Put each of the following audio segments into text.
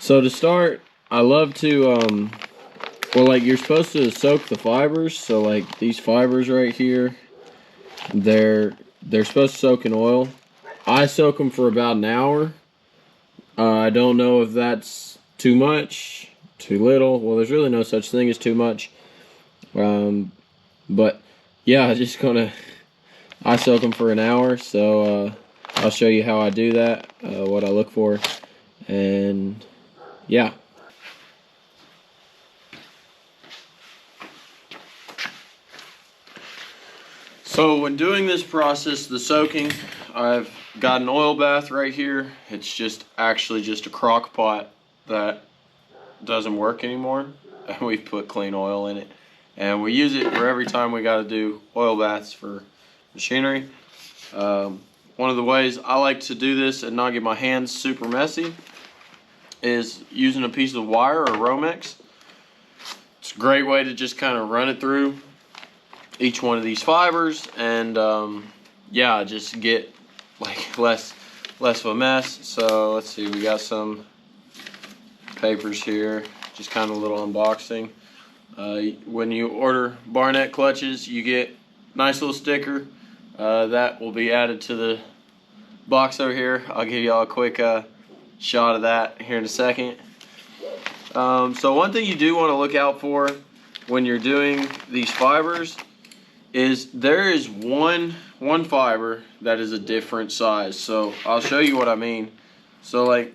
So to start, I love to, well, like, you're supposed to soak the fibers. So like these fibers right here, they're supposed to soak in oil. I soak them for about an hour. I don't know if that's too much, too little. Well, there's really no such thing as too much. But yeah, I soak them for an hour. So I'll show you how I do that, what I look for, and yeah. So when doing this process, the soaking, I've got an oil bath right here. It's actually just a crock pot that doesn't work anymore. And we've put clean oil in it. And we use it for every time we got to do oil baths for machinery. One of the ways I like to do this and not get my hands super messy is using a piece of wire or Romex. It's a great way to just kind of run it through each one of these fibers, and yeah, just get like less of a mess. So let's see, we got some papers here, just kind of a little unboxing. When you order Barnett clutches, you get a nice little sticker that will be added to the box over here. I'll give y'all a quick shot of that here in a second. So one thing you do want to look out for when you're doing these fibers is there is one fiber that is a different size. So I'll show you what I mean. So like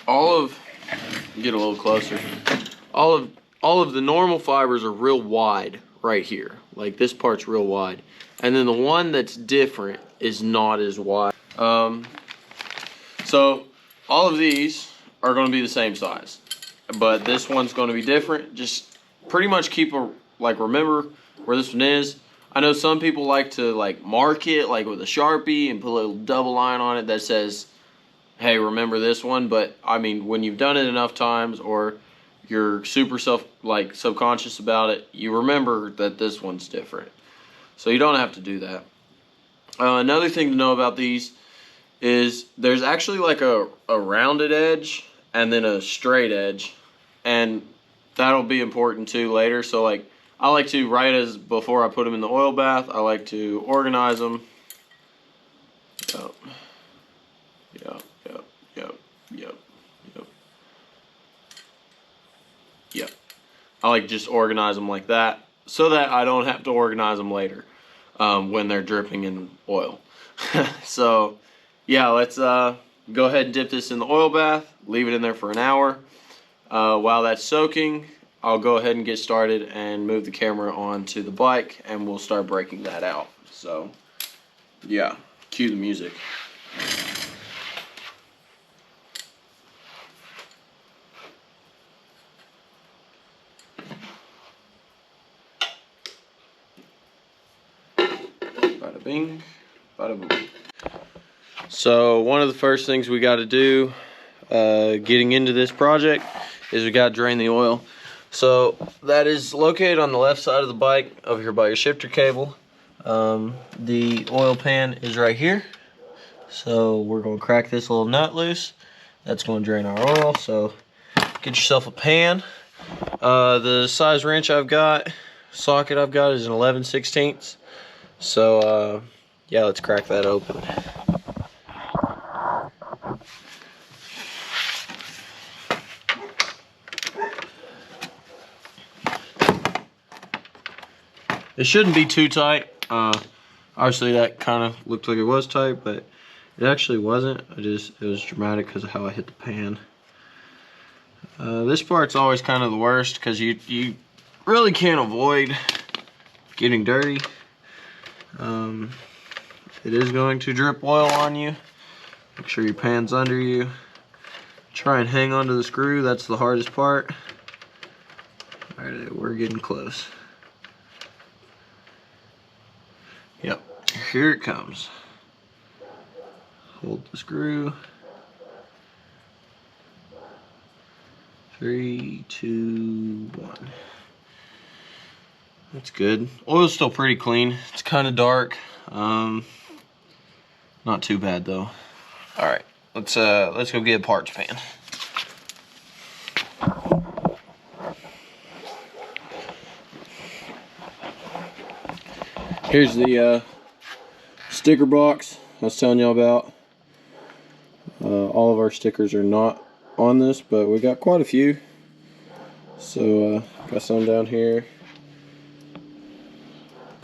get a little closer. All of the normal fibers are real wide right here. Like this part's real wide. And then the one that's different is not as wide. So all of these are going to be the same size, but this one's going to be different. Just pretty much remember where this one is. I know some people like to mark it with a Sharpie and put a little double line on it that says, hey, remember this one. But I mean, when you've done it enough times or you're super subconscious about it, you remember that this one's different. So you don't have to do that. Another thing to know about these is there's actually a rounded edge and then a straight edge, and that'll be important too later. So I like to, before I put them in the oil bath, I like to organize them. Yep. I like to just organize them like that so that I don't have to organize them later when they're dripping in oil. So yeah, let's go ahead and dip this in the oil bath, leave it in there for an hour. While that's soaking, I'll go ahead and get started and move the camera onto the bike, and we'll start breaking that out. So yeah, cue the music. Bada bing, bada boom. So one of the first things we got to do getting into this project is we got to drain the oil. So that is located on the left side of the bike over here by your shifter cable. The oil pan is right here. So we're going to crack this little nut loose. That's going to drain our oil. So get yourself a pan. The size wrench socket I've got is an 11/16. So yeah, let's crack that open. It shouldn't be too tight. Obviously that kind of looked like it was tight, but it actually wasn't. It was dramatic because of how I hit the pan. This part's always kind of the worst because you really can't avoid getting dirty. It is going to drip oil on you. Make sure your pan's under you. Try and hang onto the screw. That's the hardest part. Alright, we're getting close. Yep, here it comes. Hold the screw. 3, 2, 1. That's good. Oil's still pretty clean. It's kind of dark. Not too bad though. All right, let's go get a parts pan. Here's the sticker box I was telling y'all about. All of our stickers are not on this, but we got quite a few. So got some down here.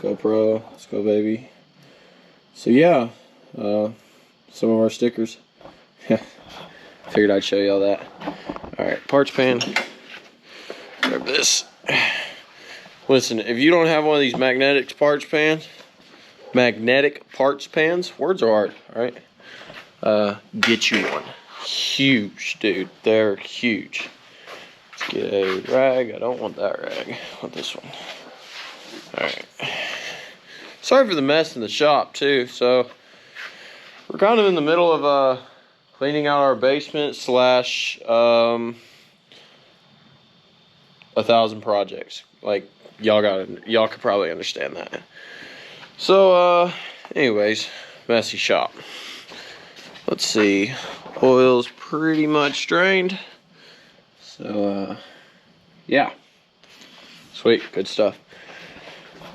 GoPro, let's go baby. So yeah, some of our stickers. Figured I'd show y'all that. Alright, parts pan. Grab this. Listen, if you don't have one of these magnetic parts pans, words are hard, alright? Get you one. Huge, dude. They're huge. Let's get a rag. I don't want that rag. I want this one. Alright. Sorry for the mess in the shop, too. So, we're kind of in the middle of cleaning out our basement / 1,000 projects. Like, y'all could probably understand that. So, anyways, messy shop. Let's see. Oil's pretty much drained. So, yeah. Sweet, good stuff.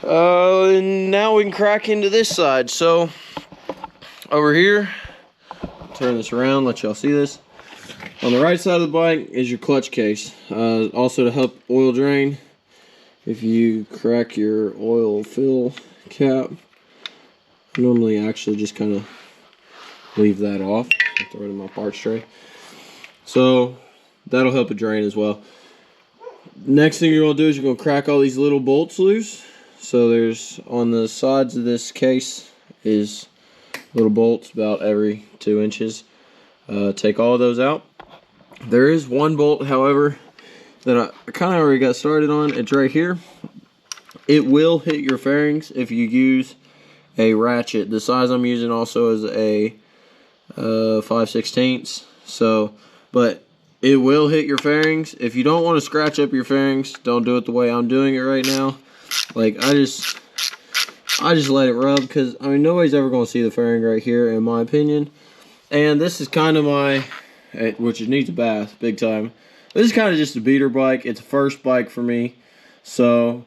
And now we can crack into this side. So, over here, turn this around, let y'all see this. On the right side of the bike is your clutch case. Also to help oil drain, if you crack your oil fill cap, I normally actually just kind of leave that off. I throw it in my parts tray. So that'll help it drain as well. Next thing you're going to do is you're going to crack all these little bolts loose. So there's, on the sides of this case is little bolts about every 2 inches. Take all of those out. There is one bolt, however, that I kind of already got started on. It's right here. It will hit your fairings if you use a ratchet. The size I'm using also is a 5/16. So, but it will hit your fairings. If you don't want to scratch up your fairings, don't do it the way I'm doing it right now. Like, I just let it rub, because I mean, nobody's ever going to see the fairing right here, in my opinion. And this is kind of my, which it needs a bath big time. This is kind of just a beater bike. It's a first bike for me. So,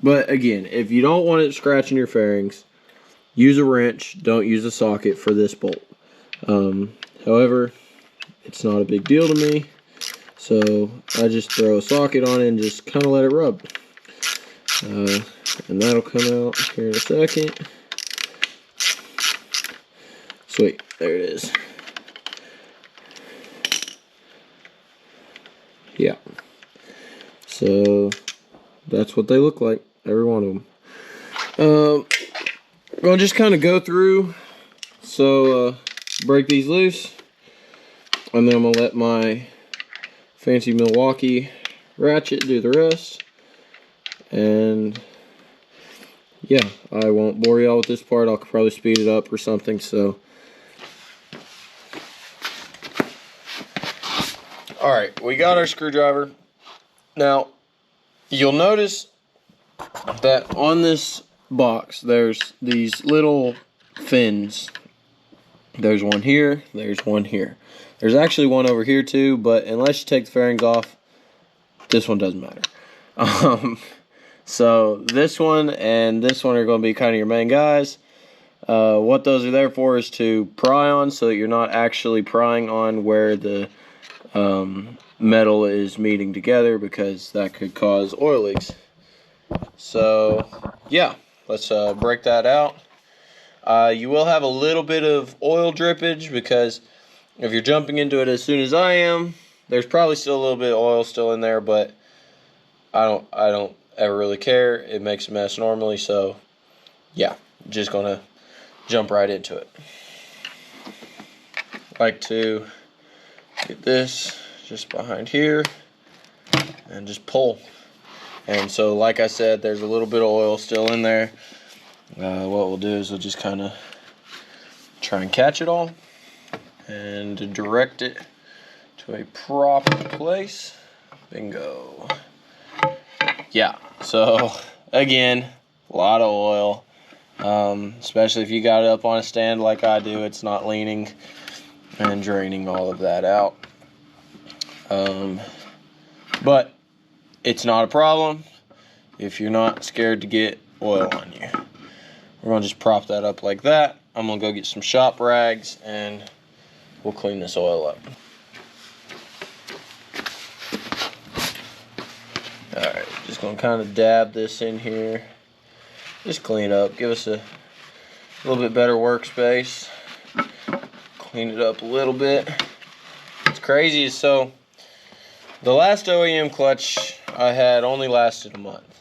but again, if you don't want it scratching your fairings, use a wrench. Don't use a socket for this bolt. However, it's not a big deal to me. So I just throw a socket on it and just kind of let it rub. And that'll come out here in a second. Sweet, there it is. Yeah. So that's what they look like, every one of them. I'm gonna just kind of go through. So break these loose, and then I'm gonna let my fancy Milwaukee ratchet do the rest. And yeah, I won't bore y'all with this part. I'll probably speed it up or something. So, alright, we got our screwdriver. Now, you'll notice that on this box, there's these little fins. There's one here, there's one here. There's actually one over here too, but unless you take the fairings off, this one doesn't matter. So this one and this one are going to be kind of your main guys. What those are there for is to pry on, so that you're not actually prying on where the metal is meeting together, because that could cause oil leaks. So yeah, let's break that out. You will have a little bit of oil drippage, because if you're jumping into it as soon as I am, there's probably still a little bit of oil still in there, but I don't ever really care. It makes a mess normally, so yeah, just gonna jump right into it. Like to get this just behind here and just pull. And so, like I said, there's a little bit of oil still in there. What we'll do is we'll just kind of try and catch it all and direct it to a proper place. Bingo. Yeah, so again, a lot of oil, especially if you got it up on a stand like I do. It's not leaning and draining all of that out. But it's not a problem if you're not scared to get oil on you. we're gonna just prop that up like that. I'm gonna go get some shop rags and we'll clean this oil up. Alright, just gonna kind of dab this in here. Just clean it up, give us a little bit better workspace. Clean it up a little bit. It's crazy, so the last OEM clutch I had only lasted a month,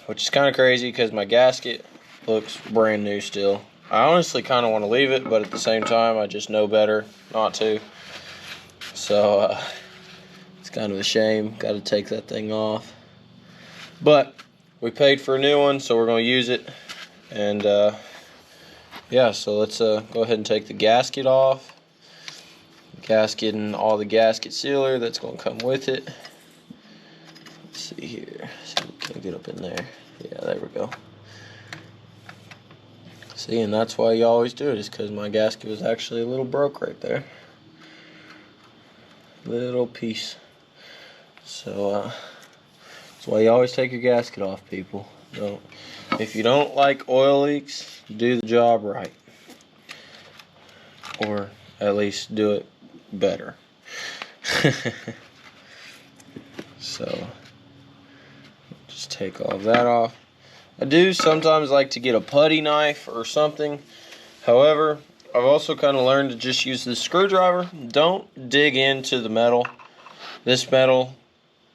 which is kind of crazy because my gasket looks brand new still. I honestly kind of want to leave it, but at the same time I just know better not to. So it's kind of a shame, got to take that thing off. But we paid for a new one, so we're going to use it. And yeah, so let's go ahead and take the gasket off. Gasket and all the gasket sealer that's going to come with it. Let's see here. See if we can get up in there. Yeah, there we go. See, and that's why you always do it, is because my gasket was actually a little broke right there. Little piece. So that's why you always take your gasket off, people. If you don't like oil leaks, do the job right. Or at least do it better. So just take all of that off. I do sometimes like to get a putty knife or something. However, I've also kind of learned to just use the screwdriver. Don't dig into the metal. This metal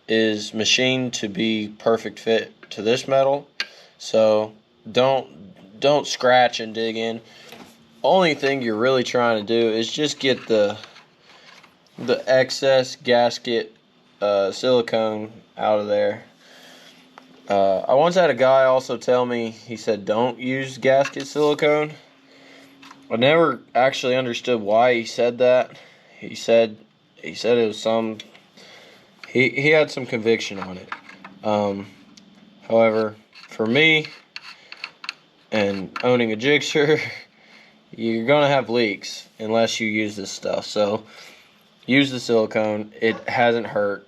is machined to be perfect fit to this metal. So don't scratch and dig in. Only thing you're really trying to do is just get the excess gasket silicone out of there. I once had a guy also tell me, he said don't use gasket silicone. I never actually understood why he said that. He said it was some, he had some conviction on it. However, for me and owning a gsxr, you're gonna have leaks unless you use this stuff. So use the silicone. It hasn't hurt.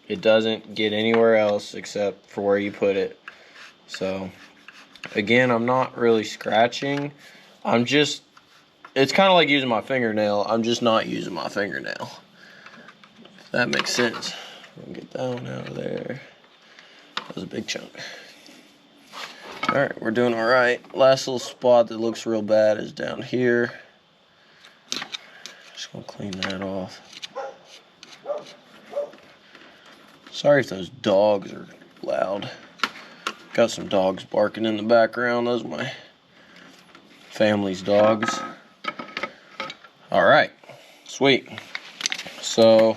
It doesn't get anywhere else except for where you put it. So again, I'm not really scratching. It's kind of like using my fingernail. I'm just not using my fingernail. If that makes sense. We'll get that one out of there. That was a big chunk. Alright, we're doing alright. Last little spot that looks real bad is down here. Just gonna clean that off. Sorry if those dogs are loud. Got some dogs barking in the background. Those are my family's dogs. Alright, sweet. So,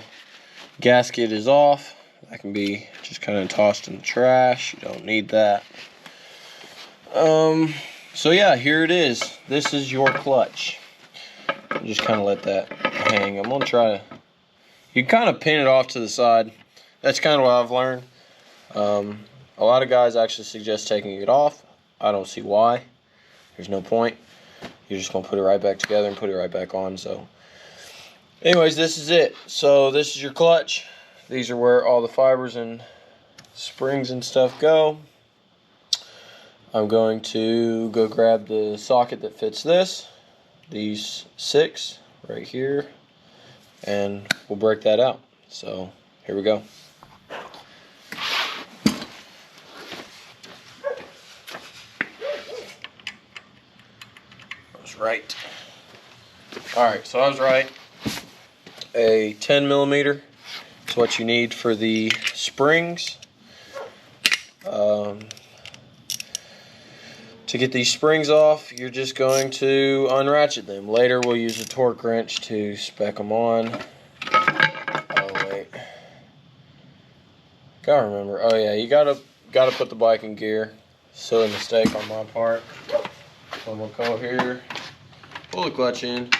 gasket is off. That can be just kind of tossed in the trash. You don't need that. So yeah, here it is. This is your clutch. Just kind of let that hang. I'm gonna try to, you kind of pin it off to the side. That's kind of what I've learned. A lot of guys actually suggest taking it off. I don't see why. There's no point. You're just gonna put it right back together and put it right back on. So anyways, this is it. So this is your clutch. These are where all the fibers and springs and stuff go. I'm going to go grab the socket that fits this, these 6 right here, and we'll break that out. So here we go. I was right. Alright, so I was right. A 10 millimeter is what you need for the springs. To get these springs off, you're just going to unratchet them. Later we'll use a torque wrench to spec them on. Oh wait, gotta remember. Oh yeah, you gotta put the bike in gear. Silly mistake on my part. So I'm gonna go here, pull the clutch in,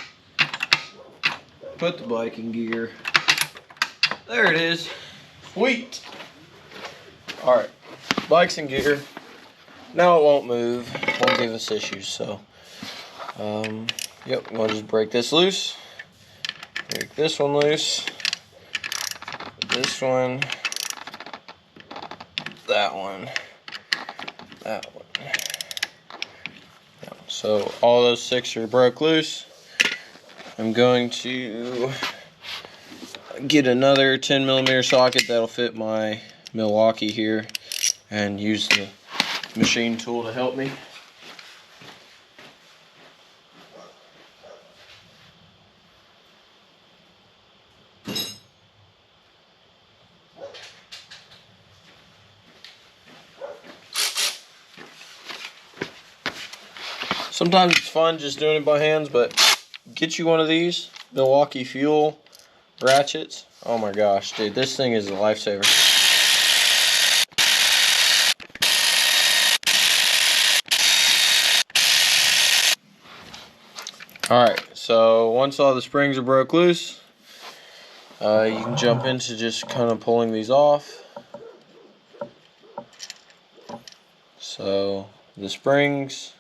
put the bike in gear. There it is. Sweet. All right, bike's in gear. Now it won't move, won't give us issues, so yep, I'm gonna just break this loose, break this one loose, this one, that one, So all those 6 are broke loose. I'm going to get another 10mm socket that'll fit my Milwaukee here and use the machine tool to help me. Sometimes it's fun just doing it by hands, but get you one of these Milwaukee fuel ratchets. Oh my gosh, dude, this thing is a lifesaver. Alright, so once all the springs are broke loose, you can jump into just kind of pulling these off. So the springs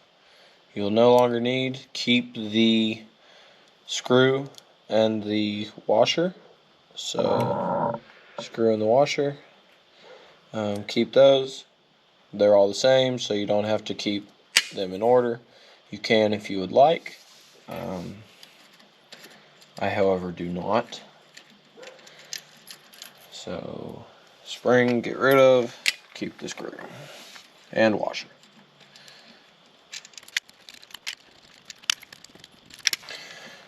you'll no longer need. Keep the screw and the washer. So screw and the washer, keep those. They're all the same, so you don't have to keep them in order. You can if you would like. I, however, do not. So spring, get rid of, keep the screw and washer.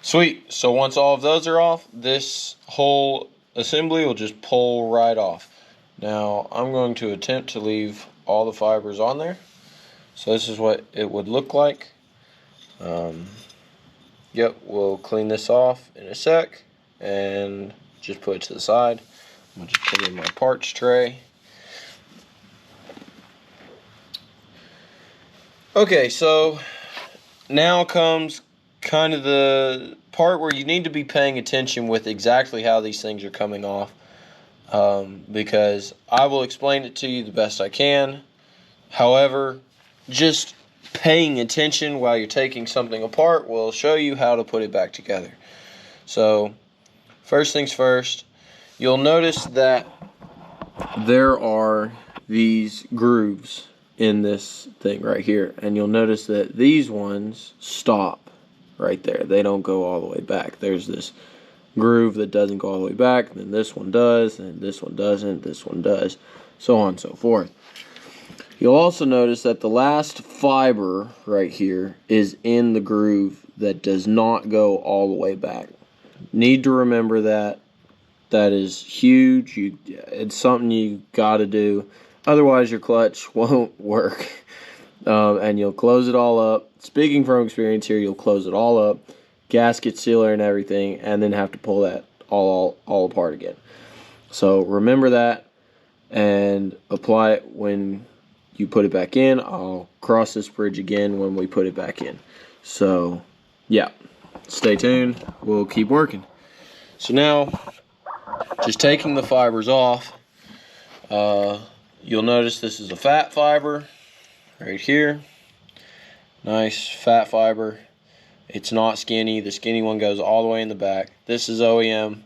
Sweet. So once all of those are off, this whole assembly will just pull right off. Now I'm going to attempt to leave all the fibers on there. So this is what it would look like. Yep, we'll clean this off in a sec and just put it to the side. I'm going to just put it in my parts tray. Okay, so now comes kind of the part where you need to be paying attention with exactly how these things are coming off, because I will explain it to you the best I can. However, just paying attention while you're taking something apart will show you how to put it back together. So first things first, you'll notice that there are these grooves in this thing right here, and you'll notice that these ones stop right there. They don't go all the way back. There's this groove that doesn't go all the way back, then this one does, and this one doesn't, this one does, so on and so forth. You'll also notice that the last fiber right here is in the groove that does not go all the way back. Need to remember that. That is huge. It's something you got to do. Otherwise, your clutch won't work. And you'll close it all up. Speaking from experience here, you'll close it all up, gasket sealer and everything, and then have to pull that all apart again. So remember that and apply it when you put it back in. I'll cross this bridge again when we put it back in. So yeah, stay tuned. We'll keep working. So now, just taking the fibers off, you'll notice this is a fat fiber right here. Nice fat fiber. It's not skinny. The skinny one goes all the way in the back. This is OEM.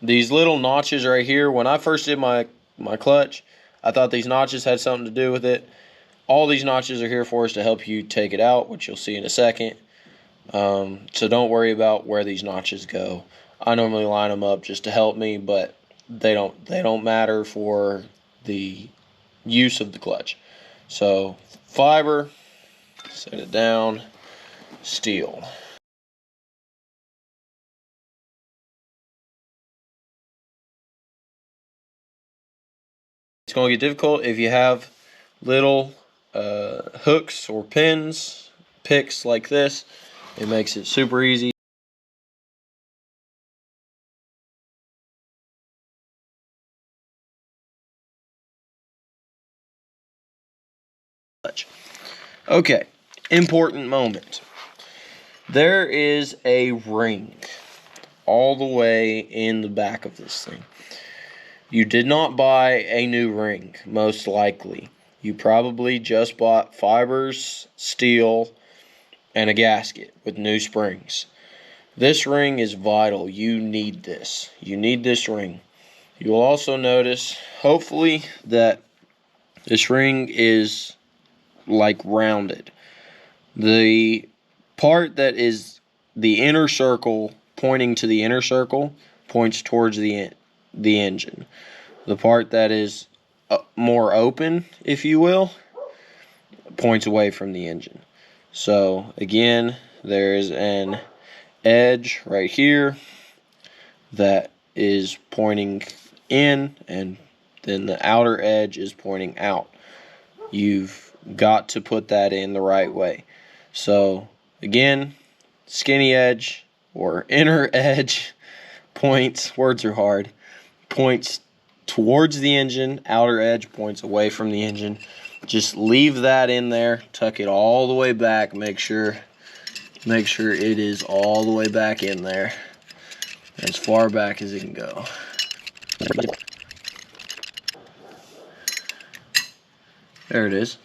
These little notches right here, when I first did my clutch, I thought these notches had something to do with it. All these notches are here for us to help you take it out, which you'll see in a second. So don't worry about where these notches go. I normally line them up just to help me, but they don't matter for the use of the clutch. So fiber, set it down, steel. It's going to get difficult if you have little hooks or pins, picks like this. It makes it super easy. Okay, important moment. There is a ring all the way in the back of this thing. You did not buy a new ring, most likely. You probably just bought fibers, steel, and a gasket with new springs. This ring is vital. You need this. You need this ring. You will also notice, hopefully, that this ring is like rounded. The part that is the inner circle pointing to the inner circle points towards the engine. The part that is more open, if you will, points away from the engine. So again, there's an edge right here that is pointing in, and then the outer edge is pointing out. You've got to put that in the right way. So again, skinny edge or inner edge points, words are hard, points towards the engine, outer edge points away from the engine. Just leave that in there, tuck it all the way back, make sure it is all the way back in there, as far back as it can go. There it is.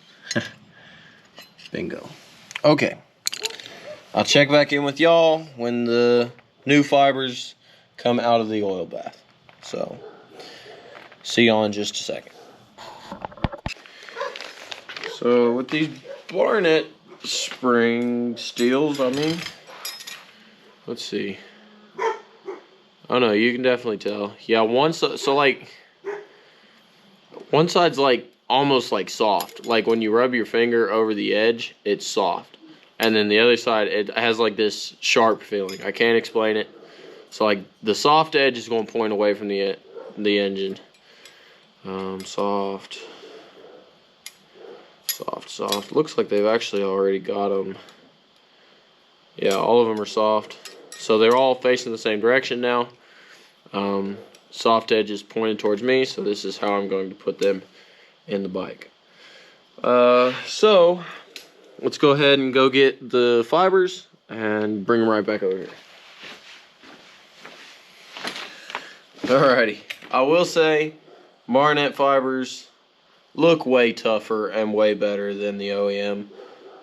Bingo. Okay, I'll check back in with y'all when the new fibers come out of the oil bath. So, see y'all in just a second. So, with these Barnett spring steels, let's see. Oh no, you can definitely tell. Yeah, one side's like almost like soft. Like when you rub your finger over the edge, it's soft. And then the other side, it has like this sharp feeling. I can't explain it. So like the soft edge is going to point away from the engine. Soft. Looks like they've actually already got them. Yeah, all of them are soft. So they're all facing the same direction now. Soft edge is pointed towards me, so this is how I'm going to put them in the bike. So let's go ahead and go get the fibers and bring them right back over here. Alrighty, I will say Barnett fibers look way tougher and way better than the OEM. I'm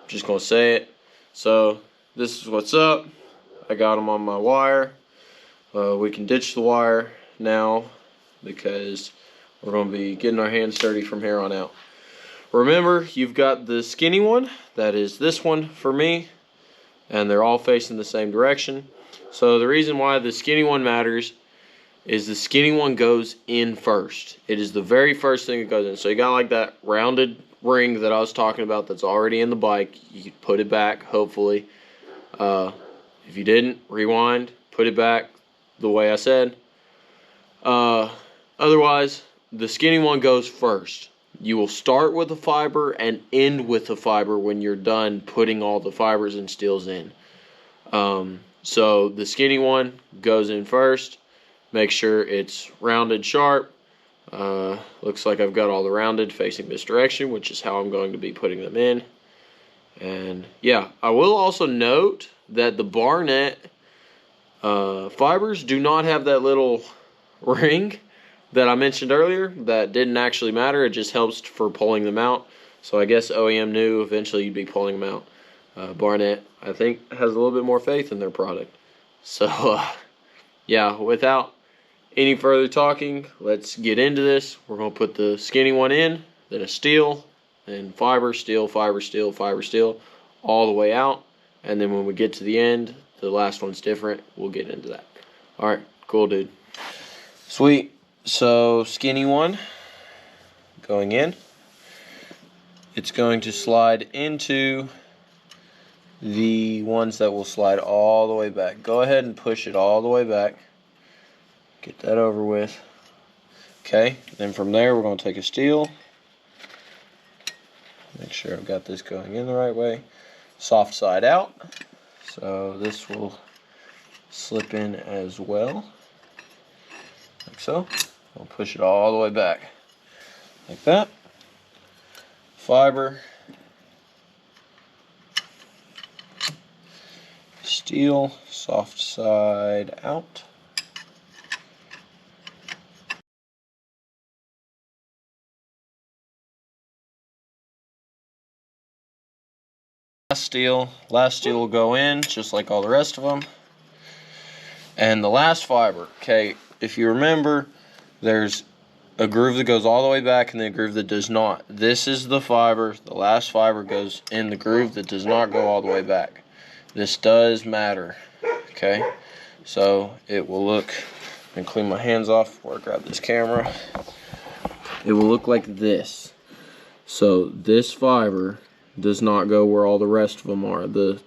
just gonna say it. So this is what's up. I got them on my wire. We can ditch the wire now because we're going to be getting our hands dirty from here on out. Remember, you've got the skinny one, that is this one for me, and they're all facing the same direction. So the reason why the skinny one matters is the skinny one goes in first. It is the very first thing that goes in. So you got like that rounded ring that I was talking about that's already in the bike. You put it back, hopefully. If you didn't, rewind, put it back the way I said. Otherwise, the skinny one goes first. You will start with a fiber and end with a fiber when you're done putting all the fibers and steels in. So the skinny one goes in first. Make sure it's rounded sharp. Looks like I've got all the rounded facing this direction, which is how I'm going to be putting them in. And yeah, I will also note that the Barnett fibers do not have that little ring that I mentioned earlier. That didn't actually matter. It just helps for pulling them out. So I guess OEM knew eventually you'd be pulling them out. Barnett, I think, has a little bit more faith in their product. So yeah, without any further talking, let's get into this. We're going to put the skinny one in, then a steel, then fiber, steel, fiber, steel, fiber, steel, all the way out. And then when we get to the end, the last one's different. We'll get into that. All right, cool, dude. Sweet. So skinny one going in. It's going to slide into the ones that will slide all the way back. Go ahead and push it all the way back. Get that over with. Okay, then from there we're going to take a steel. Make sure I've got this going in the right way. Soft side out. So this will slip in as well. Like so. I'll push it all the way back. Like that. Fiber. Steel. Soft side out. Last steel will go in just like all the rest of them. And the last fiber, okay, if you remember, there's a groove that goes all the way back and then a groove that does not. This is the fiber. The last fiber goes in the groove that does not go all the way back. This does matter, okay? So it will look, and clean my hands off before I grab this camera. It will look like this. So this fiber does not go where all the rest of them are. The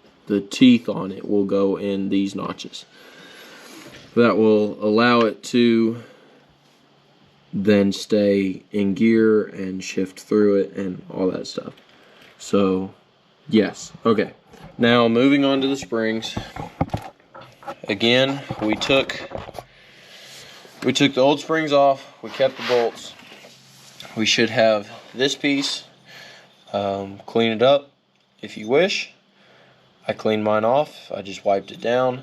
teeth on it will go in these notches. That will allow it to then stay in gear and shift through it and all that stuff. So yes, okay. Now moving on to the springs. Again, we took the old springs off, we kept the bolts. We should have this piece. Clean it up if you wish. I cleaned mine off, I just wiped it down.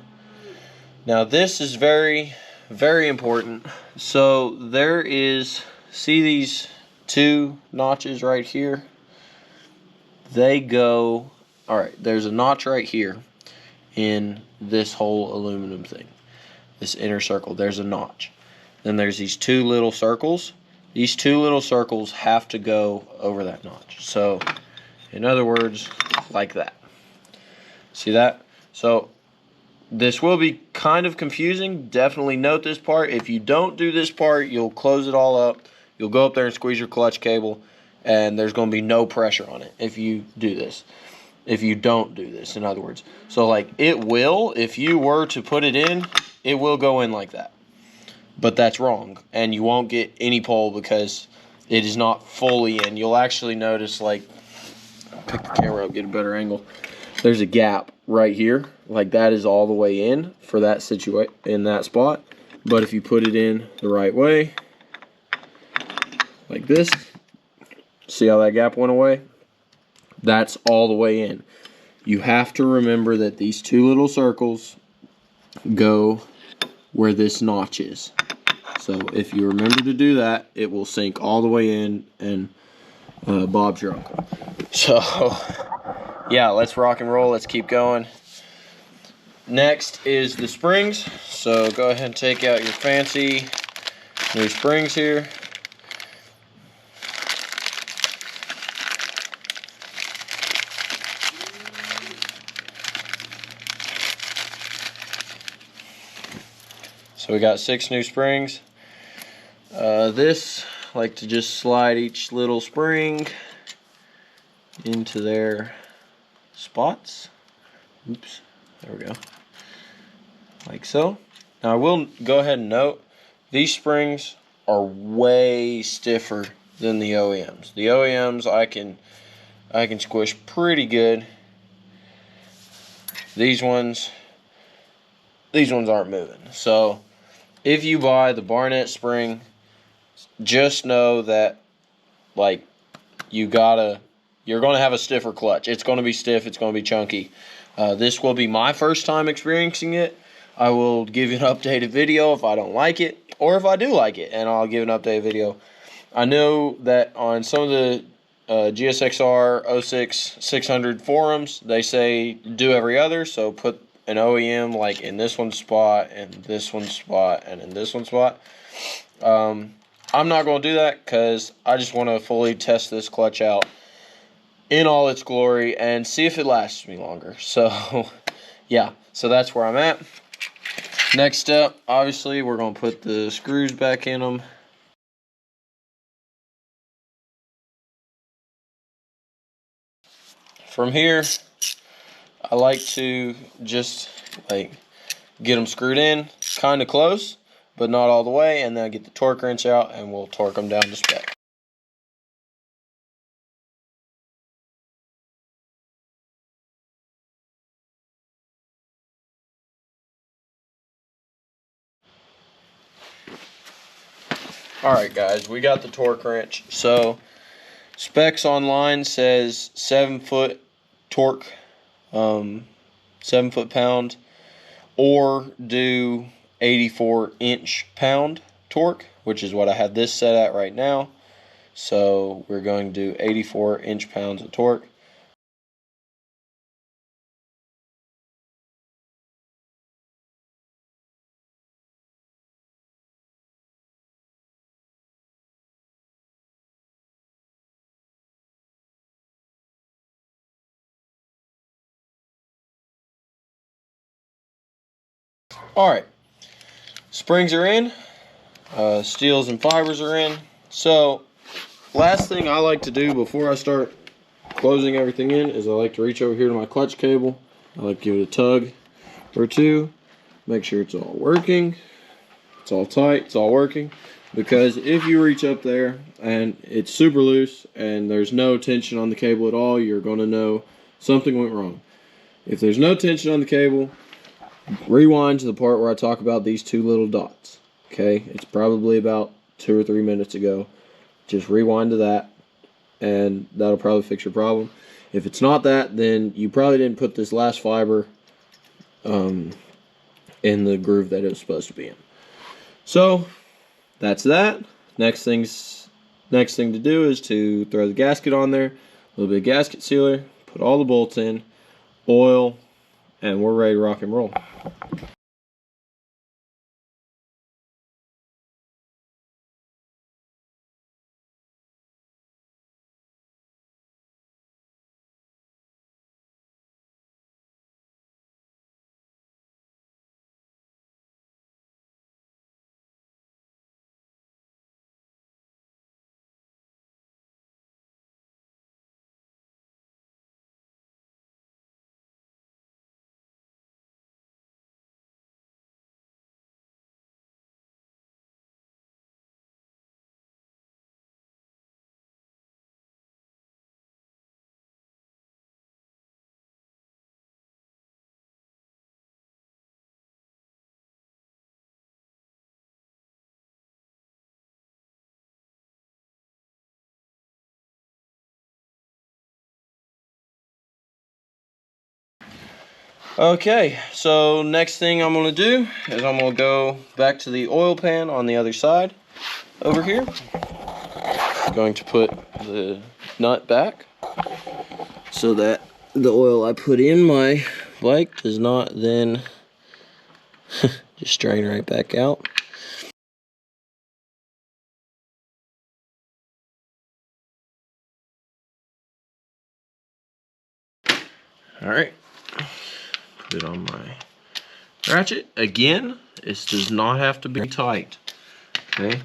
Now this is very, very important. So there is, see these two notches right here? They go, alright, there's a notch right here in this whole aluminum thing. This inner circle, there's a notch. Then there's these two little circles. These two little circles have to go over that notch. So, in other words, like that. See that? So, this will be kind of confusing. Definitely note this part. If you don't do this part, you'll close it all up. You'll go up there and squeeze your clutch cable, and there's going to be no pressure on it if you do this. If you don't do this, in other words. So, like, it will, if you were to put it in, it will go in like that. But that's wrong, and you won't get any pull because it is not fully in. You'll actually notice, like, pick the camera up, get a better angle. There's a gap right here, like that is all the way in for that in that spot. But if you put it in the right way, like this, see how that gap went away? That's all the way in. You have to remember that these two little circles go where this notch is. So if you remember to do that, it will sink all the way in, and Bob's your uncle. So yeah, let's rock and roll. Let's keep going. Next is the springs. So go ahead and take out your fancy new springs here. So we got 6 new springs. This, I like to just slide each little spring into their spots. Oops, there we go. Like so. Now I will go ahead and note, these springs are way stiffer than the OEMs. The OEMs I can squish pretty good. These ones aren't moving. So if you buy the Barnett spring, just know that, like, you're gonna have a stiffer clutch. It's gonna be stiff, it's gonna be chunky. This will be my first time experiencing it. I will give you an updated video if I don't like it, or if I do like it, and I'll give an updated video. I know that on some of the gsxr 06 600 forums, they say do every other, so put an OEM like in this one spot, and this one spot, and in this one spot. I'm not going to do that because I just want to fully test this clutch out in all its glory and see if it lasts me longer. So yeah, so that's where I'm at. Next step, obviously, we're going to put the screws back in them. From here, I like to just like get them screwed in kind of close, but not all the way, and then I get the torque wrench out and we'll torque them down to spec. Alright guys, we got the torque wrench. So specs online says 7-foot torque, 7 foot-pound, or do 84-inch pound torque, which is what I have this set at right now. So we're going to do 84 inch-pounds of torque. All right, springs are in, steels and fibers are in. So last thing I like to do before I start closing everything in is I like to reach over here to my clutch cable. I like to give it a tug or two, make sure it's all working, it's all tight, it's all working. Because if you reach up there and it's super loose and there's no tension on the cable at all, you're going to know something went wrong. If there's no tension on the cable, rewind to the part where I talk about these two little dots. Okay, it's probably about 2 or 3 minutes ago. Just rewind to that and that'll probably fix your problem. If it's not that, then you probably didn't put this last fiber in the groove that it was supposed to be in. So that's that. Next thing to do is to throw the gasket on there, a little bit of gasket sealer, put all the bolts in, oil, and we're ready to rock and roll. Okay, so next thing I'm going to do is I'm going to go back to the oil pan on the other side over here. Going to put the nut back so that the oil I put in my bike does not then just drain right back out. All right, put it on my ratchet. Again, this does not have to be tight. Okay,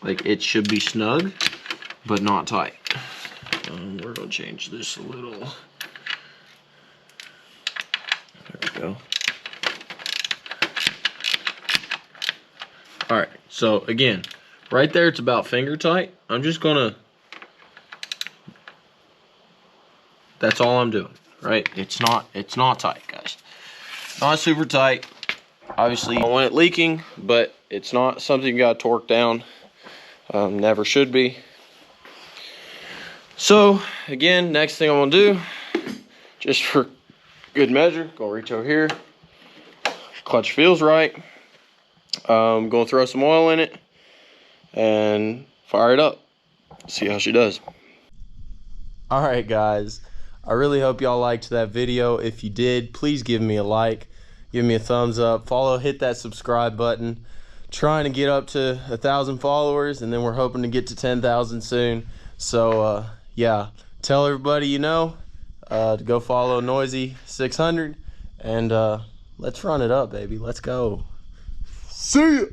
like it should be snug, but not tight. We're gonna change this a little. There we go. All right, so again, right there it's about finger tight. I'm just gonna, that's all I'm doing, right? It's not tight, guys. Not super tight. Obviously, you don't want it leaking, but it's not something you gotta torque down. Never should be. So again, next thing I'm gonna do, just for good measure, go reach over here. Clutch feels right. I'm gonna throw some oil in it and fire it up. See how she does. All right, guys. I really hope y'all liked that video. If you did, please give me a like, give me a thumbs up, follow, hit that subscribe button. Trying to get up to 1,000 followers, and then we're hoping to get to 10,000 soon. So yeah, tell everybody you know to go follow gsxr, and let's run it up, baby. Let's go. See ya.